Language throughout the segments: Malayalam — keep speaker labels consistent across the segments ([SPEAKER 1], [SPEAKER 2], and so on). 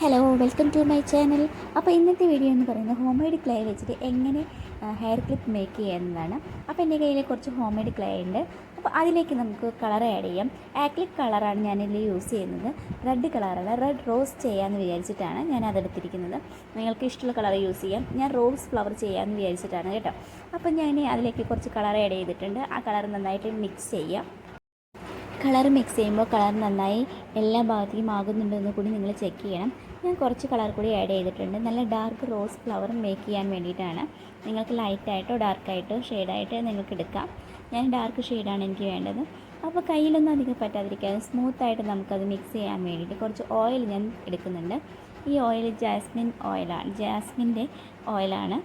[SPEAKER 1] Hello, welcome to my channel. അപ്പോൾ ഇന്നത്തെ വീഡിയോ എന്ന് പറയുന്നത് ഹോം മെയ്ഡ് ക്ലേ വെച്ചിട്ട് എങ്ങനെ ഹെയർ ക്ലിപ്പ് മേക്ക് ചെയ്യുന്നതാണ്. അപ്പോൾ എൻ്റെ കയ്യിൽ കുറച്ച് ഹോം മെയ്ഡ് ക്ലേ ഉണ്ട്. അപ്പോൾ അതിലേക്ക് നമുക്ക് കളർ ആഡ് ചെയ്യാം. ആക്രിലിക് കളറാണ് ഞാനിതിൽ യൂസ് ചെയ്യുന്നത്. റെഡ് കളറാണ്, റെഡ് റോസ് ചെയ്യാമെന്ന് വിചാരിച്ചിട്ടാണ് ഞാൻ അതെടുത്തിരിക്കുന്നത്. നിങ്ങൾക്ക് ഇഷ്ടമുള്ള കളർ യൂസ് ചെയ്യാം. ഞാൻ റോസ് ഫ്ലവർ ചെയ്യാമെന്ന് വിചാരിച്ചിട്ടാണ് കേട്ടോ. അപ്പോൾ ഞാൻ അതിലേക്ക് കുറച്ച് കളർ ആഡ് ചെയ്തിട്ടുണ്ട്. ആ കളർ നന്നായിട്ട് മിക്സ് ചെയ്യാം. കളർ മിക്സ് ചെയ്യുമ്പോൾ കളർ നന്നായി എല്ലാ ഭാഗത്തേക്കും ആകുന്നുണ്ടെന്ന് കൂടി നിങ്ങൾ ചെക്ക് ചെയ്യണം. ഞാൻ കുറച്ച് കളർ കൂടി ആഡ് ചെയ്തിട്ടുണ്ട്. നല്ല ഡാർക്ക് റോസ് ഫ്ലവർ മേക്ക് ചെയ്യാൻ വേണ്ടിയിട്ടാണ്. നിങ്ങൾക്ക് ലൈറ്റായിട്ടോ ഡാർക്കായിട്ടോ ഷെയ്ഡായിട്ട് നിങ്ങൾക്ക് എടുക്കാം. ഞാൻ ഡാർക്ക് ഷെയ്ഡാണ് എനിക്ക് വേണ്ടത്. അപ്പോൾ കയ്യിലൊന്നും അധികം പറ്റാതിരിക്കാതെ സ്മൂത്തായിട്ട് നമുക്കത് മിക്സ് ചെയ്യാൻ വേണ്ടിയിട്ട് കുറച്ച് ഓയിൽ ഞാൻ എടുക്കുന്നുണ്ട്. ഈ ഓയിൽ ജാസ്മിൻ്റെ ഓയിലാണ്.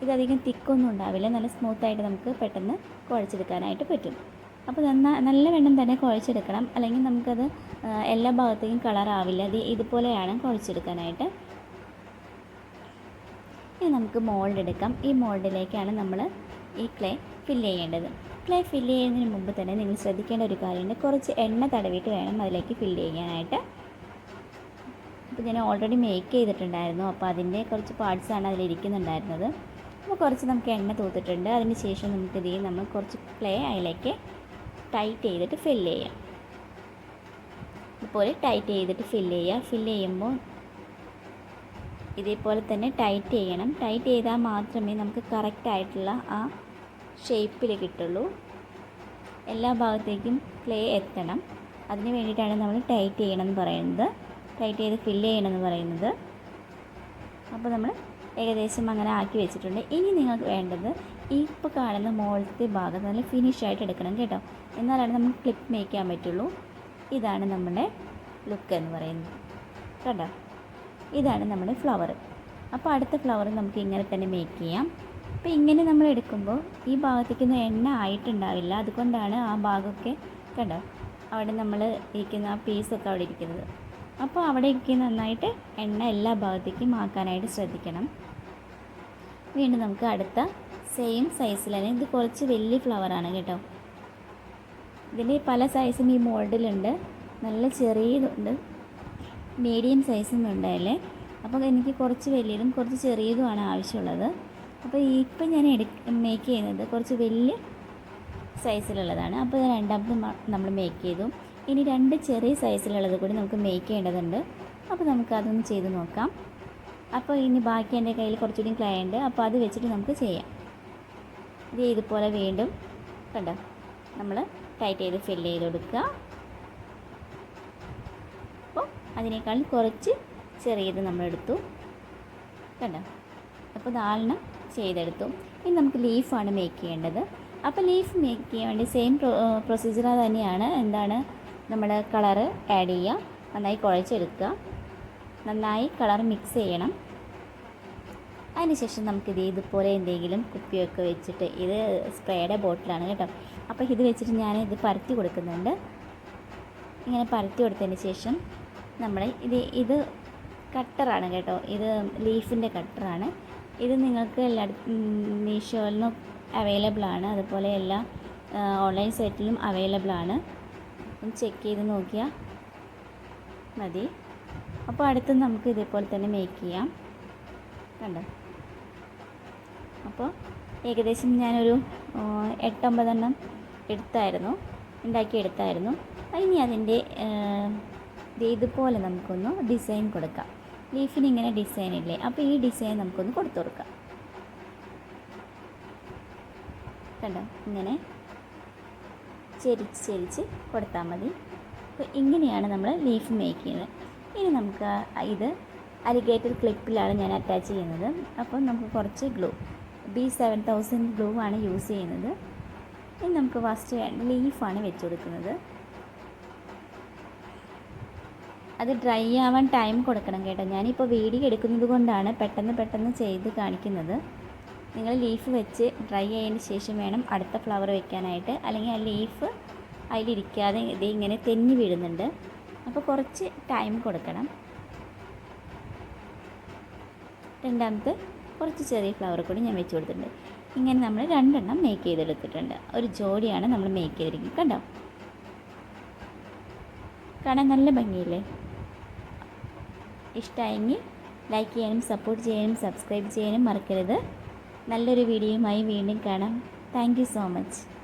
[SPEAKER 1] ഇതധികം തിക്കൊന്നും ഉണ്ടാവില്ല. നല്ല സ്മൂത്തായിട്ട് നമുക്ക് പെട്ടെന്ന് കുഴച്ചെടുക്കാനായിട്ട് പറ്റും. അപ്പോൾ നല്ല വെണ്ണം തന്നെ കുഴച്ചെടുക്കണം, അല്ലെങ്കിൽ നമുക്കത് എല്ലാ ഭാഗത്തേക്കും കളറാവില്ല. ഇതുപോലെയാണ് കുഴച്ചെടുക്കാനായിട്ട്. ഇനി നമുക്ക് മോൾഡ് എടുക്കാം. ഈ മോൾഡിലേക്കാണ് നമ്മൾ ഈ ക്ലേ ഫില്ല് ചെയ്യേണ്ടത്. ക്ലേ ഫില്ല് ചെയ്യുന്നതിന് മുമ്പ് തന്നെ നിങ്ങൾ ശ്രദ്ധിക്കേണ്ട ഒരു കാര്യമുണ്ട്. കുറച്ച് എണ്ണ തടവിയിട്ട് വേണം അതിലേക്ക് ഫില്ല് ചെയ്യാനായിട്ട്. അപ്പോൾ ഞാൻ ഓൾറെഡി മേക്ക് ചെയ്തിട്ടുണ്ടായിരുന്നു. അപ്പോൾ അതിൻ്റെ കുറച്ച് പാർട്സാണ് അതിലിരിക്കുന്നുണ്ടായിരുന്നത്. അപ്പോൾ കുറച്ച് നമുക്ക് എണ്ണ തൂത്തിട്ടുണ്ട്. അതിന് ശേഷം നമ്മൾ കുറച്ച് ക്ലേ അതിലേക്ക് ടൈറ്റ് ചെയ്തിട്ട് ഫില്ല് ചെയ്യാം. ഇതുപോലെ ടൈറ്റ് ചെയ്തിട്ട് ഫില്ല് ചെയ്യുക. ഫില്ല് ചെയ്യുമ്പോൾ ഇതേപോലെ തന്നെ ടൈറ്റ് ചെയ്യണം. ടൈറ്റ് ചെയ്താൽ മാത്രമേ നമുക്ക് കറക്റ്റായിട്ടുള്ള ആ ഷേപ്പിൽ കിട്ടുള്ളൂ. എല്ലാ ഭാഗത്തേക്കും ക്ലേ എത്തണം. അതിന് വേണ്ടിയിട്ടാണ് നമ്മൾ ടൈറ്റ് ചെയ്യണമെന്ന് പറയുന്നത്, ടൈറ്റ് ചെയ്ത് ഫില്ല് ചെയ്യണമെന്ന് പറയുന്നത്. അപ്പോൾ നമ്മൾ ഏകദേശം അങ്ങനെ ആക്കി വെച്ചിട്ടുണ്ട്. ഇനി നിങ്ങൾക്ക് വേണ്ടത് ഇപ്പോൾ കാണുന്ന മുകളിലത്തെ ഭാഗം നല്ല ഫിനിഷായിട്ട് എടുക്കണം കേട്ടോ. എന്നാലാണ് നമുക്ക് ക്ലിപ്പ് മേക്ക് ചെയ്യാൻ പറ്റുള്ളൂ. ഇതാണ് നമ്മുടെ ലുക്ക് എന്ന് പറയുന്നത് കേട്ടോ. ഇതാണ് നമ്മുടെ ഫ്ലവർ. അപ്പോൾ അടുത്ത ഫ്ലവർ നമുക്ക് ഇങ്ങനെ തന്നെ മേക്ക് ചെയ്യാം. അപ്പോൾ ഇങ്ങനെ നമ്മൾ എടുക്കുമ്പോൾ ഈ ഭാഗത്തേക്കൊന്നും എണ്ണ ആയിട്ടുണ്ടാവില്ല. അതുകൊണ്ടാണ് ആ ഭാഗമൊക്കെ കേട്ടോ അവിടെ നമ്മൾ ഇരിക്കുന്ന ആ പീസൊക്കെ അവിടെ ഇരിക്കുന്നത്. അപ്പോൾ അവിടേക്ക് നന്നായിട്ട് എണ്ണ എല്ലാ ഭാഗത്തേക്കും ആക്കാനായിട്ട് ശ്രദ്ധിക്കണം. വീണ്ടും നമുക്ക് അടുത്ത സെയിം സൈസിൽ തന്നെ, ഇത് കുറച്ച് വലിയ ഫ്ലവറാണ് കേട്ടോ. ഇതിൻ്റെ പല സൈസും ഈ മോൾഡിലുണ്ട്. നല്ല ചെറിയതുണ്ട്, മീഡിയം സൈസും ഉണ്ടല്ലേ. അപ്പോൾ എനിക്ക് കുറച്ച് വലിയതും കുറച്ച് ചെറിയതുമാണ് ആവശ്യമുള്ളത്. അപ്പോൾ ഇപ്പം ഞാൻ മേക്ക് ചെയ്യുന്നത് കുറച്ച് വലിയ സൈസിലുള്ളതാണ്. അപ്പോൾ രണ്ടാമത് നമ്മൾ മേക്ക് ചെയ്തു. ഇനി രണ്ട് ചെറിയ സൈസിലുള്ളത് കൂടി നമുക്ക് മേക്ക് ചെയ്യേണ്ടതുണ്ട്. അപ്പോൾ നമുക്കതൊന്ന് ചെയ്ത് നോക്കാം. അപ്പോൾ ഇനി ബാക്കി എൻ്റെ കയ്യിൽ കുറച്ചുകൂടി ക്ലേ ഉണ്ട്. അപ്പോൾ അത് വെച്ചിട്ട് നമുക്ക് ചെയ്യാം. ഇതുപോലെ വീണ്ടും കണ്ടോ നമ്മൾ ടൈറ്റ് ചെയ്ത് ഫില്ല് ചെയ്ത് കൊടുക്കുക. അപ്പോൾ അതിനേക്കാൾ കുറച്ച് ചെറിയത് നമ്മളെടുത്തു കണ്ടോ. അപ്പോൾ 4 ചെയ്തെടുത്തു. ഇനി നമുക്ക് ലീഫാണ് മേക്ക് ചെയ്യേണ്ടത്. അപ്പോൾ ലീഫ് മേക്ക് ചെയ്യാൻ വേണ്ടി സെയിം പ്രൊസീജിയർ തന്നെയാണ്. എന്താണ്, നമ്മൾ കളറ് ആഡ് ചെയ്യുക, നന്നായി കുഴച്ചെടുക്കുക, നന്നായി കളർ മിക്സ് ചെയ്യണം. അതിനുശേഷം നമുക്കിത് ഇതുപോലെ എന്തെങ്കിലും കുപ്പിയൊക്കെ വെച്ചിട്ട്, ഇത് സ്പ്രേയുടെ ബോട്ടിലാണ് കേട്ടോ. അപ്പോൾ ഇത് വെച്ചിട്ട് ഞാനിത് പരത്തി കൊടുക്കുന്നുണ്ട്. ഇങ്ങനെ പരത്തി കൊടുത്തതിന് ശേഷം നമ്മൾ ഇത് കട്ടറാണ് കേട്ടോ. ഇത് ലീഫിൻ്റെ കട്ടറാണ്. ഇത് നിങ്ങൾക്ക് മീഷോയിലും അവൈലബിളാണ്, അതുപോലെ എല്ലാ ഓൺലൈൻ സൈറ്റിലും അവൈലബിളാണ്. ഒന്ന് ചെക്ക് ചെയ്ത് നോക്കിയാൽ മതി. അപ്പോൾ അടുത്ത് നമുക്ക് ഇതേപോലെ തന്നെ മേക്ക് ചെയ്യാം കണ്ടോ. അപ്പോൾ ഏകദേശം ഞാനൊരു 8-9 ഉണ്ടാക്കിയെടുത്തായിരുന്നു. ഇനി അതിൻ്റെ ഇതുപോലെ നമുക്കൊന്ന് ഡിസൈൻ കൊടുക്കാം. ലീഫിന് ഇങ്ങനെ ഡിസൈൻ ഇല്ലേ, അപ്പോൾ ഈ ഡിസൈൻ നമുക്കൊന്ന് കൊടുത്തു കൊടുക്കാം കണ്ടോ. ഇങ്ങനെ ചെരിച്ച് കൊടുത്താൽ മതി. അപ്പോൾ ഇങ്ങനെയാണ് നമ്മൾ ലീഫ് മേക്ക് ചെയ്യുന്നത്. ഇനി നമുക്ക് ഇത് അലിഗേറ്റർ ക്ലിപ്പിലാണ് ഞാൻ അറ്റാച്ച് ചെയ്യുന്നത്. അപ്പം നമുക്ക് കുറച്ച് ഗ്ലൂ, B7000 ഗ്ലൂ ആണ് യൂസ് ചെയ്യുന്നത്. ഇനി നമുക്ക് ഫസ്റ്റ് ലീഫാണ് വെച്ച് കൊടുക്കുന്നത്. അത് ഡ്രൈ ആവാൻ ടൈം കൊടുക്കണം കേട്ടോ. ഞാനിപ്പോൾ വീഡിയോ എടുക്കുന്നത് കൊണ്ടാണ് പെട്ടെന്ന് ചെയ്ത് കാണിക്കുന്നത്. നിങ്ങൾ ലീഫ് വെച്ച് ഡ്രൈ ആയതിന് ശേഷം വേണം അടുത്ത ഫ്ലവർ വെക്കാനായിട്ട്, അല്ലെങ്കിൽ ആ ലീഫ് അതിലിരിക്കാതെ ഇങ്ങനെ തെന്നി വീഴുന്നുണ്ട്. അപ്പോൾ കുറച്ച് ടൈം കൊടുക്കണം. രണ്ടാമത്തെ കുറച്ച് ചെറിയ ഫ്ലവർ കൂടി ഞാൻ വെച്ച് കൊടുത്തിട്ടുണ്ട്. ഇങ്ങനെ നമ്മൾ 2 മേക്ക് ചെയ്തെടുത്തിട്ടുണ്ട്. ഒരു ജോഡിയാണ് നമ്മൾ മേക്ക് ചെയ്തിരിക്കുന്നത് കണ്ടോ. കാണാൻ നല്ല ഭംഗിയില്ലേ. ഇഷ്ടമായെങ്കിൽ ലൈക്ക് ചെയ്യാനും സപ്പോർട്ട് ചെയ്യാനും സബ്സ്ക്രൈബ് ചെയ്യാനും മറക്കരുത്. നല്ലൊരു വീഡിയോയുമായി വീണ്ടും കാണാം. Thank you so much.